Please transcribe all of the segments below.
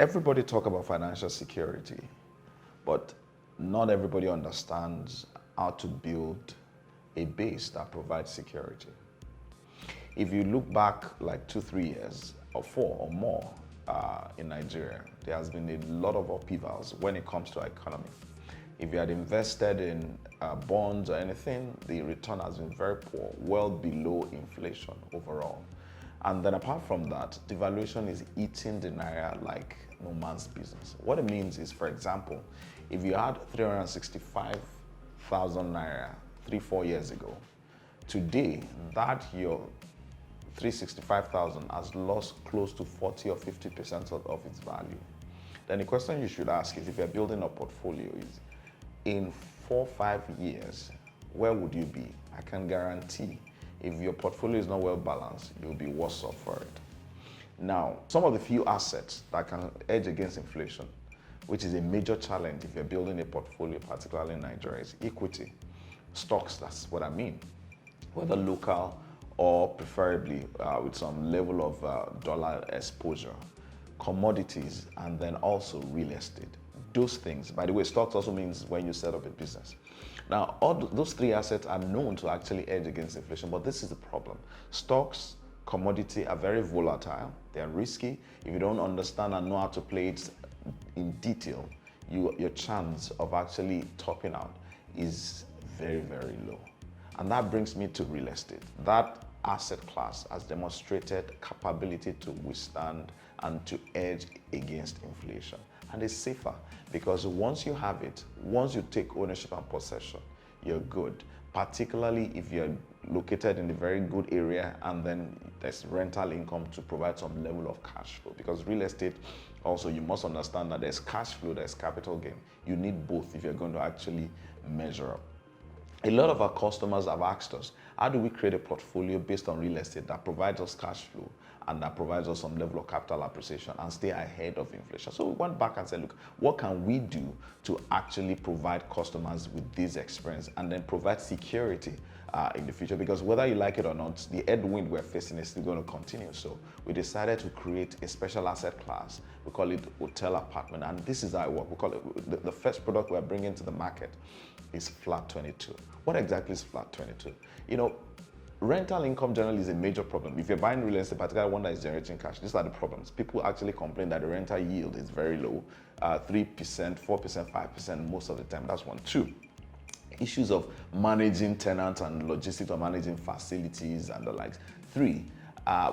Everybody talk about financial security, but not everybody understands how to build a base that provides security. If you look back like 2-3 years or 4 or more in Nigeria, there has been a lot of upheavals when it comes to our economy. If you had invested in bonds or anything, the return has been very poor, well below inflation overall. And then apart from that, devaluation is eating the naira like no man's business. What it means is, for example, if you had 365,000 naira 3-4 years ago, today that your 365,000 has lost close to 40 or 50% of its value. Then the question you should ask is, if you're building a portfolio, is in 4-5 years, where would you be? I can guarantee if your portfolio is not well balanced, you'll be worse off for it. Now, some of the few assets that can hedge against inflation, which is a major challenge if you're building a portfolio, particularly in Nigeria, is equity. Stocks, that's what I mean. Whether local or preferably with some level of dollar exposure, commodities, and then also real estate. Those things, by the way, stocks also means when you set up a business. Now, all those 3 assets are known to actually hedge against inflation, but this is the problem. Stocks, commodity are very volatile, they're risky. If you don't understand and know how to play it in detail, your chance of actually topping out is very, very low. And that brings me to real estate. That asset class has demonstrated capability to withstand and to hedge against inflation. And it's safer because once you have it, once you take ownership and possession, you're good. Particularly if you're located in a very good area and then there's rental income to provide some level of cash flow. Because real estate, also you must understand that there's cash flow, there's capital gain. You need both if you're going to actually measure up. A lot of our customers have asked us, how do we create a portfolio based on real estate that provides us cash flow and that provides us some level of capital appreciation and stay ahead of inflation? So we went back and said, look, what can we do to actually provide customers with this experience and then provide security in the future? Because whether you like it or not, the headwind we're facing is still going to continue. So we decided to create a special asset class. We call it hotel apartment. And this is how it works. We call it, the first product we're bringing to the market is Flat 22. What exactly is Flat 22? You know, rental income generally is a major problem. If you're buying real estate, particularly one that is generating cash, these are the problems. People actually complain that the rental yield is very low, 3%, 4%, 5% most of the time. That's one. 2, issues of managing tenants and logistics or managing facilities and the likes. 3,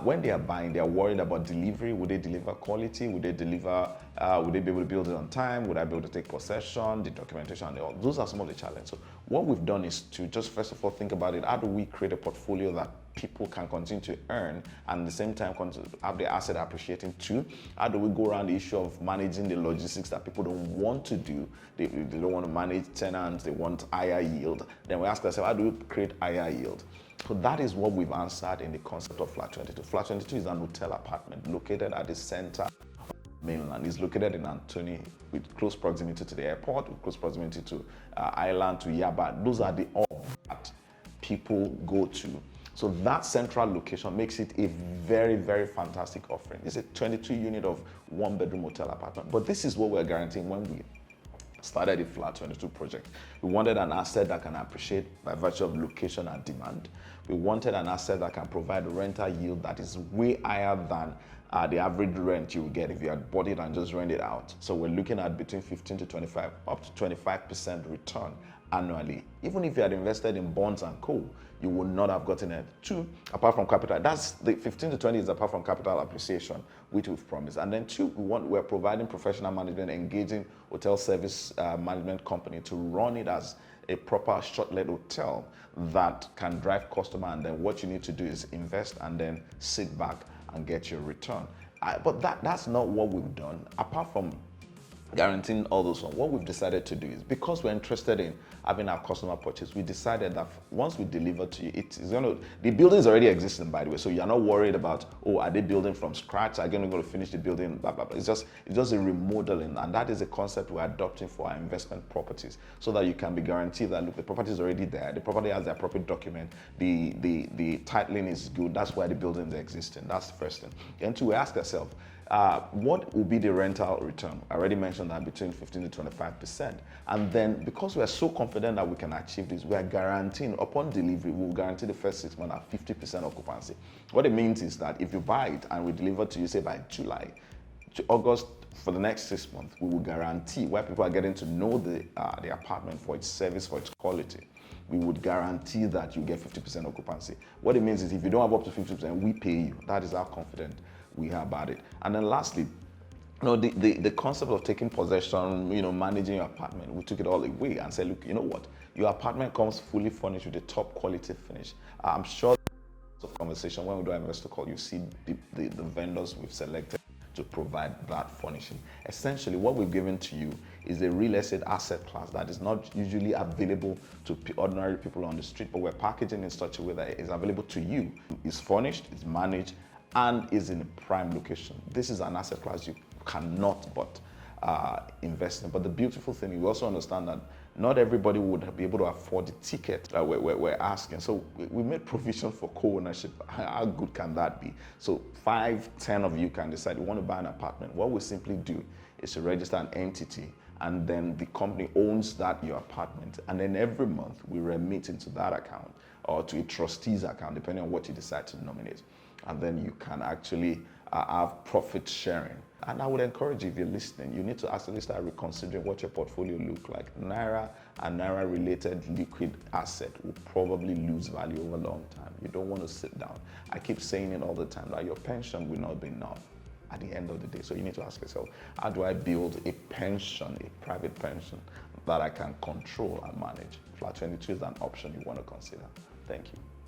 when they are buying, they are worried about delivery. Would they deliver quality? Would they deliver? Would they be able to build it on time? Would I be able to take possession? The documentation and all. Those are some of the challenges. So what we've done is to just first of all think about it. How do we create a portfolio that people can continue to earn and at the same time have the asset appreciating? 2, how do we go around the issue of managing the logistics that people don't want to do? They don't want to manage tenants. They want higher yield. Then we ask ourselves, how do we create higher yield? So that is what we've answered in the concept of Flat 22. Flat 22 is an hotel apartment located at the center of mainland. It's located in Anthony with close proximity to the airport, with close proximity to Island, to Yaba. Those are the all that people go to. So that central location makes it a very, very fantastic offering. It's a 22 unit of 1-bedroom hotel apartment. But this is what we're guaranteeing when we started the Flat 22 project. We wanted an asset that can appreciate by virtue of location and demand. We wanted an asset that can provide a rental yield that is way higher than the average rent you would get if you had bought it and just rent it out. So we're looking at between 15 to 25, up to 25% return annually. Even if you had invested in bonds and co, you would not have gotten it. 2, apart from capital, that's the 15 to 20 is apart from capital appreciation, which we've promised. And then 2, we're providing professional management, engaging hotel service management company to run it as a proper short-let hotel that can drive customer. And then what you need to do is invest and then sit back and get your return. But that's not what we've done. Apart from guaranteeing all those ones, what we've decided to do is, because we're interested in having our customer purchase, we decided that once we deliver to you, the building is already existing, by the way, so you're not worried about, oh, are they building from scratch? Are they going to finish the building? Blah, blah, blah. It's just a remodeling, and that is a concept we're adopting for our investment properties, so that you can be guaranteed that, look, the property is already there, the property has the appropriate document, the titling is good, that's why the building is existing. That's the first thing. Then 2, we ask ourselves, What will be the rental return? I already mentioned that between 15 to 25%. And then because we are so confident that we can achieve this, we are guaranteeing upon delivery, we will guarantee the first 6 months at 50% occupancy. What it means is that if you buy it and we deliver to you, say by July to August, for the next 6 months, we will guarantee, where people are getting to know the apartment for its service, for its quality, we would guarantee that you get 50% occupancy. What it means is if you don't have up to 50%, we pay you. That is how confident we are about it. And then lastly, the concept of taking possession, managing your apartment, we took it all away and said, look, you know what? Your apartment comes fully furnished with a top quality finish. I'm sure of conversation when we do our investor call, you see the vendors we've selected to provide that furnishing. Essentially, what we've given to you is a real estate asset class that is not usually available to ordinary people on the street, but we're packaging in such a way that it is available to you. It's furnished, it's managed, and is in a prime location. This is an asset class you cannot but invest in. But the beautiful thing, you also understand that not everybody would be able to afford the ticket that we're asking. So we made provision for co-ownership. How good can that be? So 5, 10 of you can decide you want to buy an apartment. What we simply do is to register an entity, and then the company owns your apartment. And then every month we remit into that account or to a trustee's account, depending on what you decide to nominate. And then you can actually have profit sharing. And I would encourage you, if you're listening, you need to actually start reconsidering what your portfolio look like. Naira and Naira-related liquid asset will probably lose value over a long time. You don't want to sit down. I keep saying it all the time, that your pension will not be enough at the end of the day. So you need to ask yourself, how do I build a pension, a private pension that I can control and manage? Flat 22 is an option you want to consider. Thank you.